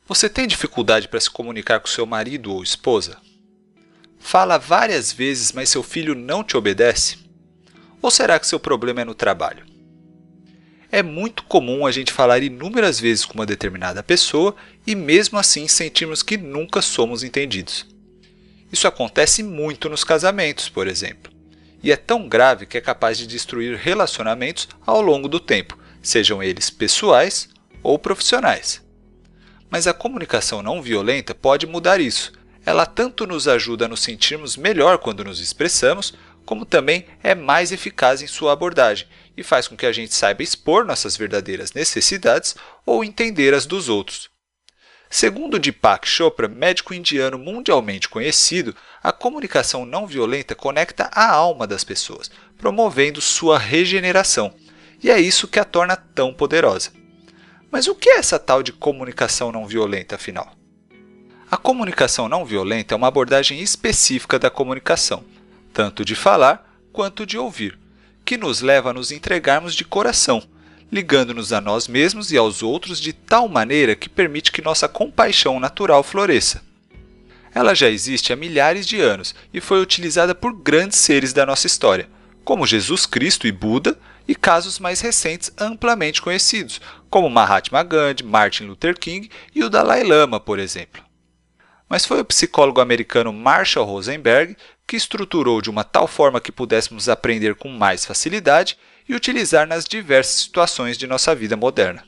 Você tem dificuldade para se comunicar com seu marido ou esposa? Fala várias vezes, mas seu filho não te obedece? Ou será que seu problema é no trabalho? É muito comum a gente falar inúmeras vezes com uma determinada pessoa e mesmo assim sentirmos que nunca somos entendidos. Isso acontece muito nos casamentos, por exemplo. E é tão grave que é capaz de destruir relacionamentos ao longo do tempo, sejam eles pessoais ou profissionais. Mas a comunicação não violenta pode mudar isso. Ela tanto nos ajuda a nos sentirmos melhor quando nos expressamos, como também é mais eficaz em sua abordagem e faz com que a gente saiba expor nossas verdadeiras necessidades ou entender as dos outros. Segundo Deepak Chopra, médico indiano mundialmente conhecido, a comunicação não violenta conecta a alma das pessoas, promovendo sua regeneração. E é isso que a torna tão poderosa. Mas o que é essa tal de comunicação não violenta, afinal? A comunicação não violenta é uma abordagem específica da comunicação, tanto de falar quanto de ouvir, que nos leva a nos entregarmos de coração, ligando-nos a nós mesmos e aos outros de tal maneira que permite que nossa compaixão natural floresça. Ela já existe há milhares de anos e foi utilizada por grandes seres da nossa história, como Jesus Cristo e Buda, e casos mais recentes amplamente conhecidos, como Mahatma Gandhi, Martin Luther King e o Dalai Lama, por exemplo. Mas foi o psicólogo americano Marshall Rosenberg que estruturou de uma tal forma que pudéssemos aprender com mais facilidade e utilizar nas diversas situações de nossa vida moderna.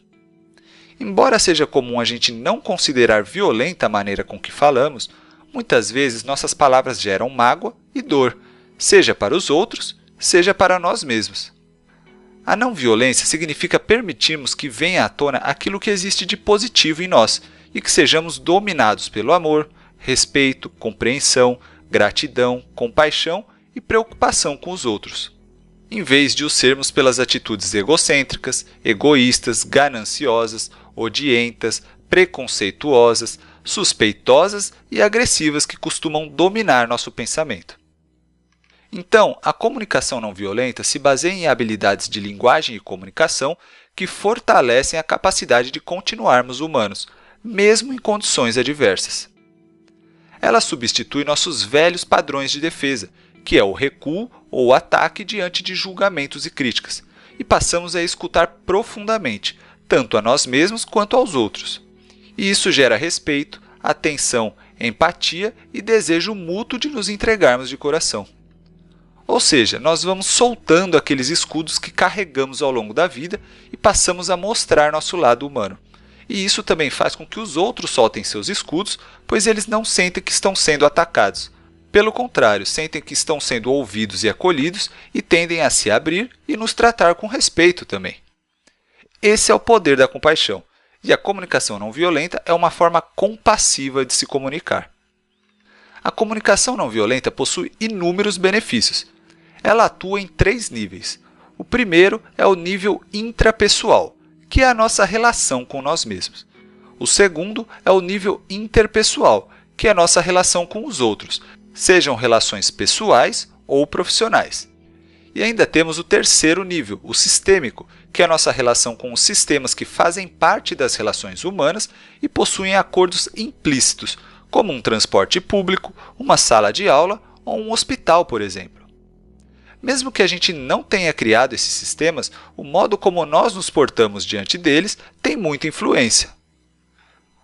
Embora seja comum a gente não considerar violenta a maneira com que falamos, muitas vezes nossas palavras geram mágoa e dor, seja para os outros, seja para nós mesmos. A não violência significa permitirmos que venha à tona aquilo que existe de positivo em nós e que sejamos dominados pelo amor, respeito, compreensão, gratidão, compaixão e preocupação com os outros, em vez de o sermos pelas atitudes egocêntricas, egoístas, gananciosas, odientas, preconceituosas, suspeitosas e agressivas que costumam dominar nosso pensamento. Então, a comunicação não violenta se baseia em habilidades de linguagem e comunicação que fortalecem a capacidade de continuarmos humanos, mesmo em condições adversas. Ela substitui nossos velhos padrões de defesa, que é o recuo ou ataque diante de julgamentos e críticas, e passamos a escutar profundamente, tanto a nós mesmos quanto aos outros. E isso gera respeito, atenção, empatia e desejo mútuo de nos entregarmos de coração. Ou seja, nós vamos soltando aqueles escudos que carregamos ao longo da vida e passamos a mostrar nosso lado humano. E isso também faz com que os outros soltem seus escudos, pois eles não sentem que estão sendo atacados. Pelo contrário, sentem que estão sendo ouvidos e acolhidos e tendem a se abrir e nos tratar com respeito também. Esse é o poder da compaixão, e a comunicação não violenta é uma forma compassiva de se comunicar. A comunicação não violenta possui inúmeros benefícios. Ela atua em 3 níveis. O primeiro é o nível intrapessoal, que é a nossa relação com nós mesmos. O segundo é o nível interpessoal, que é a nossa relação com os outros, sejam relações pessoais ou profissionais. E ainda temos o terceiro nível, o sistêmico, que é a nossa relação com os sistemas que fazem parte das relações humanas e possuem acordos implícitos, como um transporte público, uma sala de aula ou um hospital, por exemplo. Mesmo que a gente não tenha criado esses sistemas, o modo como nós nos portamos diante deles tem muita influência.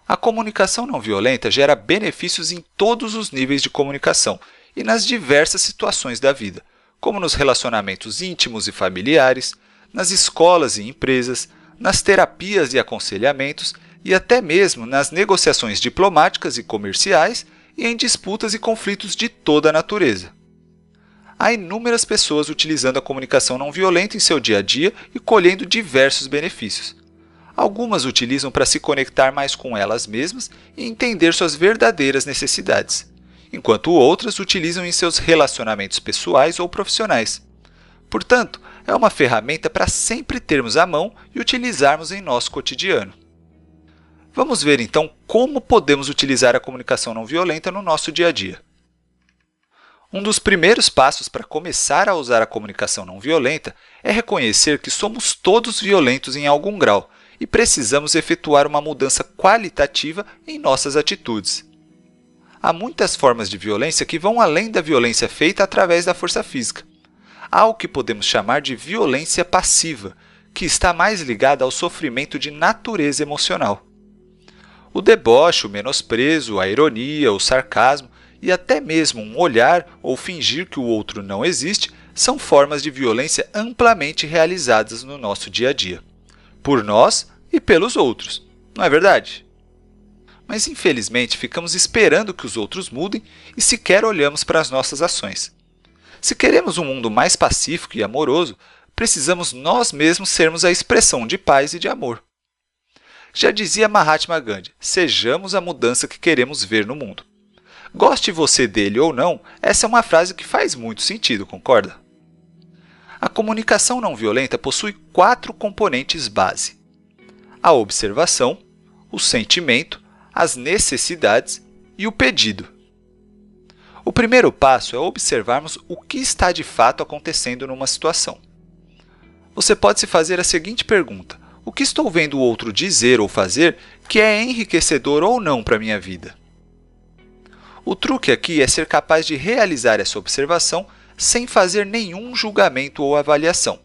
A comunicação não violenta gera benefícios em todos os níveis de comunicação e nas diversas situações da vida, como nos relacionamentos íntimos e familiares, nas escolas e empresas, nas terapias e aconselhamentos e até mesmo nas negociações diplomáticas e comerciais e em disputas e conflitos de toda a natureza. Há inúmeras pessoas utilizando a comunicação não violenta em seu dia a dia e colhendo diversos benefícios. Algumas utilizam para se conectar mais com elas mesmas e entender suas verdadeiras necessidades, enquanto outras utilizam em seus relacionamentos pessoais ou profissionais. Portanto, é uma ferramenta para sempre termos à mão e utilizarmos em nosso cotidiano. Vamos ver então como podemos utilizar a comunicação não violenta no nosso dia a dia. Um dos primeiros passos para começar a usar a comunicação não violenta é reconhecer que somos todos violentos em algum grau e precisamos efetuar uma mudança qualitativa em nossas atitudes. Há muitas formas de violência que vão além da violência feita através da força física. Há o que podemos chamar de violência passiva, que está mais ligada ao sofrimento de natureza emocional. O deboche, o menosprezo, a ironia, o sarcasmo e até mesmo um olhar ou fingir que o outro não existe são formas de violência amplamente realizadas no nosso dia a dia, por nós e pelos outros, não é verdade? Mas infelizmente ficamos esperando que os outros mudem e sequer olhamos para as nossas ações. Se queremos um mundo mais pacífico e amoroso, precisamos nós mesmos sermos a expressão de paz e de amor. Já dizia Mahatma Gandhi, sejamos a mudança que queremos ver no mundo. Goste você dele ou não, essa é uma frase que faz muito sentido, concorda? A comunicação não violenta possui 4 componentes base: a observação, o sentimento, as necessidades e o pedido. O primeiro passo é observarmos o que está de fato acontecendo numa situação. Você pode se fazer a seguinte pergunta: o que estou vendo o outro dizer ou fazer que é enriquecedor ou não para a minha vida? O truque aqui é ser capaz de realizar essa observação sem fazer nenhum julgamento ou avaliação,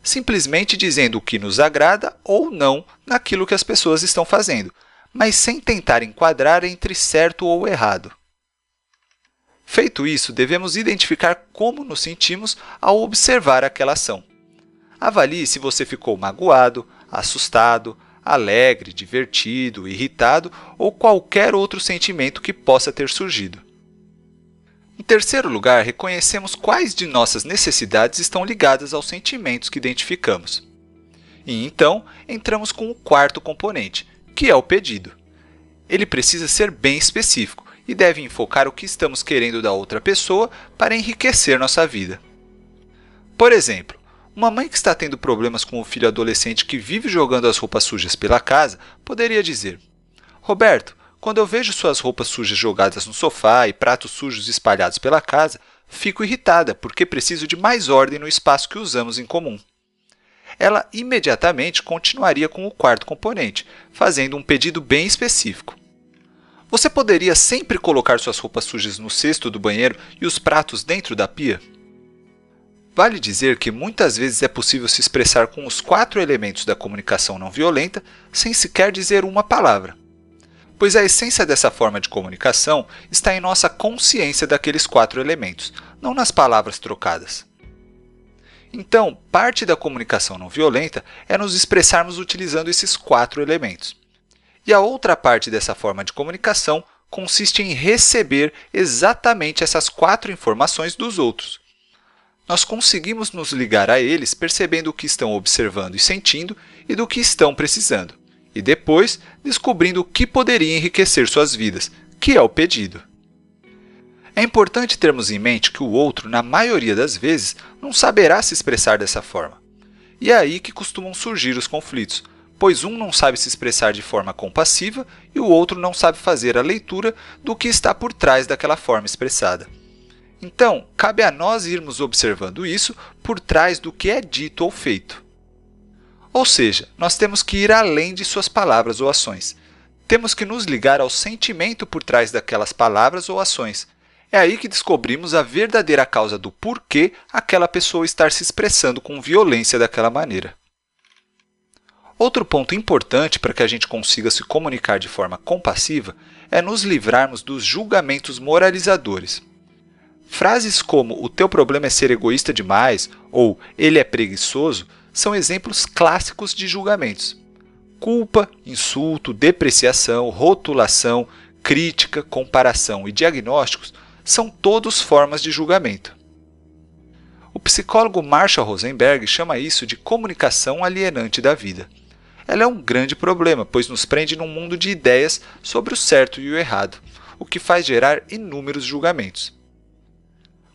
simplesmente dizendo o que nos agrada ou não naquilo que as pessoas estão fazendo, mas sem tentar enquadrar entre certo ou errado. Feito isso, devemos identificar como nos sentimos ao observar aquela ação. Avalie se você ficou magoado, assustado, alegre, divertido, irritado ou qualquer outro sentimento que possa ter surgido. Em terceiro lugar, reconhecemos quais de nossas necessidades estão ligadas aos sentimentos que identificamos. E então, entramos com o quarto componente, que é o pedido. Ele precisa ser bem específico e deve enfocar o que estamos querendo da outra pessoa para enriquecer nossa vida. Por exemplo, uma mãe que está tendo problemas com o filho adolescente que vive jogando as roupas sujas pela casa poderia dizer: Roberto, quando eu vejo suas roupas sujas jogadas no sofá e pratos sujos espalhados pela casa, fico irritada porque preciso de mais ordem no espaço que usamos em comum. Ela imediatamente continuaria com o quarto componente, fazendo um pedido bem específico. Você poderia sempre colocar suas roupas sujas no cesto do banheiro e os pratos dentro da pia? Vale dizer que muitas vezes é possível se expressar com os 4 elementos da comunicação não violenta sem sequer dizer uma palavra. Pois a essência dessa forma de comunicação está em nossa consciência daqueles 4 elementos, não nas palavras trocadas. Então, parte da comunicação não violenta é nos expressarmos utilizando esses 4 elementos. E a outra parte dessa forma de comunicação consiste em receber exatamente essas 4 informações dos outros. Nós conseguimos nos ligar a eles percebendo o que estão observando e sentindo e do que estão precisando, e depois descobrindo o que poderia enriquecer suas vidas, que é o pedido. É importante termos em mente que o outro, na maioria das vezes, não saberá se expressar dessa forma. E é aí que costumam surgir os conflitos, pois um não sabe se expressar de forma compassiva e o outro não sabe fazer a leitura do que está por trás daquela forma expressada. Então, cabe a nós irmos observando isso por trás do que é dito ou feito. Ou seja, nós temos que ir além de suas palavras ou ações. Temos que nos ligar ao sentimento por trás daquelas palavras ou ações. É aí que descobrimos a verdadeira causa do porquê aquela pessoa estar se expressando com violência daquela maneira. Outro ponto importante para que a gente consiga se comunicar de forma compassiva é nos livrarmos dos julgamentos moralizadores. Frases como "o teu problema é ser egoísta demais" ou "ele é preguiçoso" são exemplos clássicos de julgamentos. Culpa, insulto, depreciação, rotulação, crítica, comparação e diagnósticos são todos formas de julgamento. O psicólogo Marshall Rosenberg chama isso de comunicação alienante da vida. Ela é um grande problema, pois nos prende num mundo de ideias sobre o certo e o errado, o que faz gerar inúmeros julgamentos.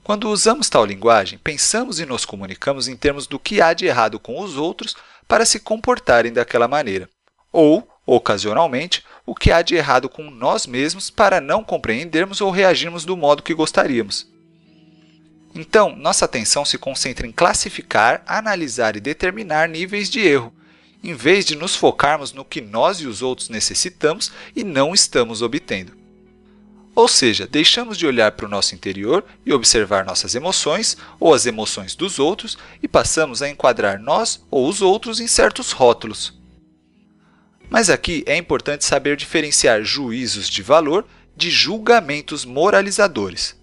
Quando usamos tal linguagem, pensamos e nos comunicamos em termos do que há de errado com os outros para se comportarem daquela maneira, ou, ocasionalmente, o que há de errado com nós mesmos para não compreendermos ou reagirmos do modo que gostaríamos. Então, nossa atenção se concentra em classificar, analisar e determinar níveis de erro, em vez de nos focarmos no que nós e os outros necessitamos e não estamos obtendo. Ou seja, deixamos de olhar para o nosso interior e observar nossas emoções ou as emoções dos outros e passamos a enquadrar nós ou os outros em certos rótulos. Mas aqui é importante saber diferenciar juízos de valor de julgamentos moralizadores.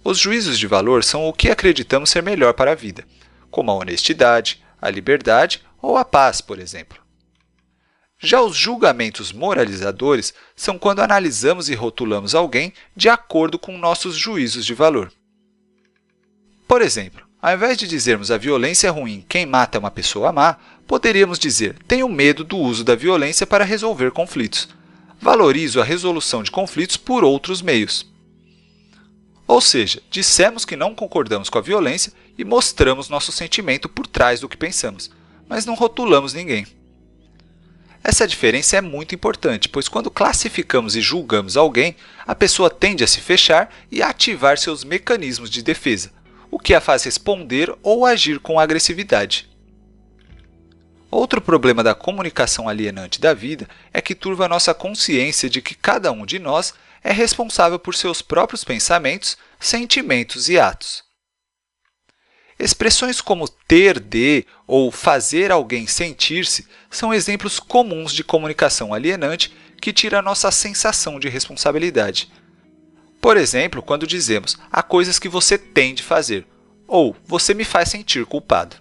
Os juízos de valor são o que acreditamos ser melhor para a vida, como a honestidade, a liberdade ou a paz, por exemplo. Já os julgamentos moralizadores são quando analisamos e rotulamos alguém de acordo com nossos juízos de valor. Por exemplo, ao invés de dizermos a violência é ruim, quem mata é uma pessoa má, poderíamos dizer tenho medo do uso da violência para resolver conflitos. Valorizo a resolução de conflitos por outros meios. Ou seja, dissemos que não concordamos com a violência e mostramos nosso sentimento por trás do que pensamos, mas não rotulamos ninguém. Essa diferença é muito importante, pois quando classificamos e julgamos alguém, a pessoa tende a se fechar e a ativar seus mecanismos de defesa, o que a faz responder ou agir com agressividade. Outro problema da comunicação alienante da vida é que turva a nossa consciência de que cada um de nós é responsável por seus próprios pensamentos, sentimentos e atos. Expressões como ter de ou fazer alguém sentir-se são exemplos comuns de comunicação alienante que tira a nossa sensação de responsabilidade. Por exemplo, quando dizemos há coisas que você tem de fazer ou você me faz sentir culpado.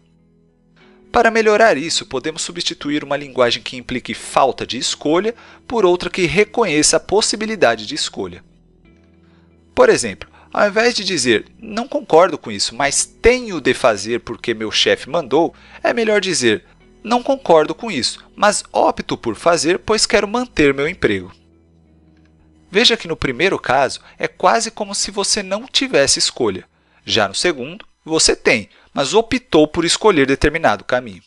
Para melhorar isso, podemos substituir uma linguagem que implique falta de escolha por outra que reconheça a possibilidade de escolha. Por exemplo, ao invés de dizer não concordo com isso, mas tenho de fazer porque meu chefe mandou, é melhor dizer não concordo com isso, mas opto por fazer pois quero manter meu emprego. Veja que no primeiro caso é quase como se você não tivesse escolha. Já no segundo, você tem, mas optou por escolher determinado caminho.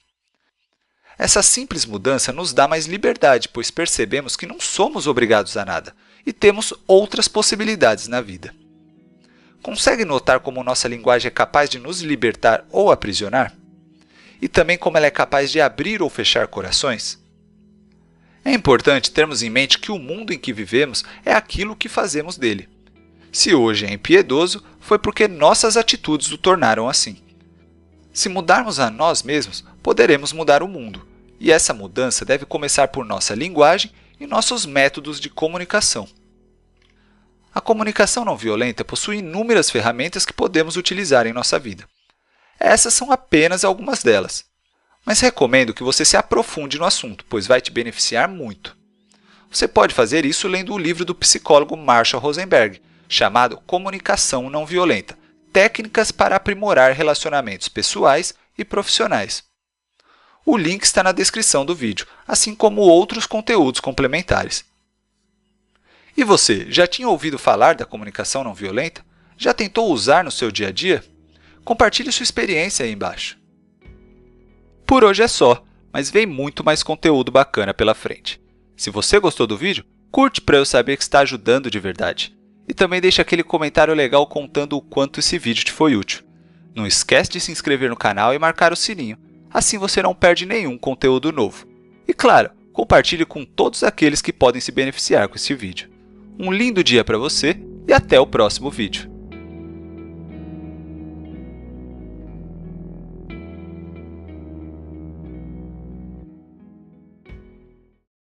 Essa simples mudança nos dá mais liberdade, pois percebemos que não somos obrigados a nada e temos outras possibilidades na vida. Consegue notar como nossa linguagem é capaz de nos libertar ou aprisionar? E também como ela é capaz de abrir ou fechar corações? É importante termos em mente que o mundo em que vivemos é aquilo que fazemos dele. Se hoje é impiedoso, foi porque nossas atitudes o tornaram assim. Se mudarmos a nós mesmos, poderemos mudar o mundo, e essa mudança deve começar por nossa linguagem e nossos métodos de comunicação. A comunicação não violenta possui inúmeras ferramentas que podemos utilizar em nossa vida. Essas são apenas algumas delas, mas recomendo que você se aprofunde no assunto, pois vai te beneficiar muito. Você pode fazer isso lendo o livro do psicólogo Marshall Rosenberg, chamado Comunicação Não Violenta, Técnicas para Aprimorar Relacionamentos Pessoais e Profissionais. O link está na descrição do vídeo, assim como outros conteúdos complementares. E você, já tinha ouvido falar da comunicação não violenta? Já tentou usar no seu dia a dia? Compartilhe sua experiência aí embaixo. Por hoje é só, mas vem muito mais conteúdo bacana pela frente. Se você gostou do vídeo, curte para eu saber que está ajudando de verdade. E também deixa aquele comentário legal contando o quanto esse vídeo te foi útil. Não esquece de se inscrever no canal e marcar o sininho, assim você não perde nenhum conteúdo novo. E claro, compartilhe com todos aqueles que podem se beneficiar com esse vídeo. Um lindo dia para você e até o próximo vídeo.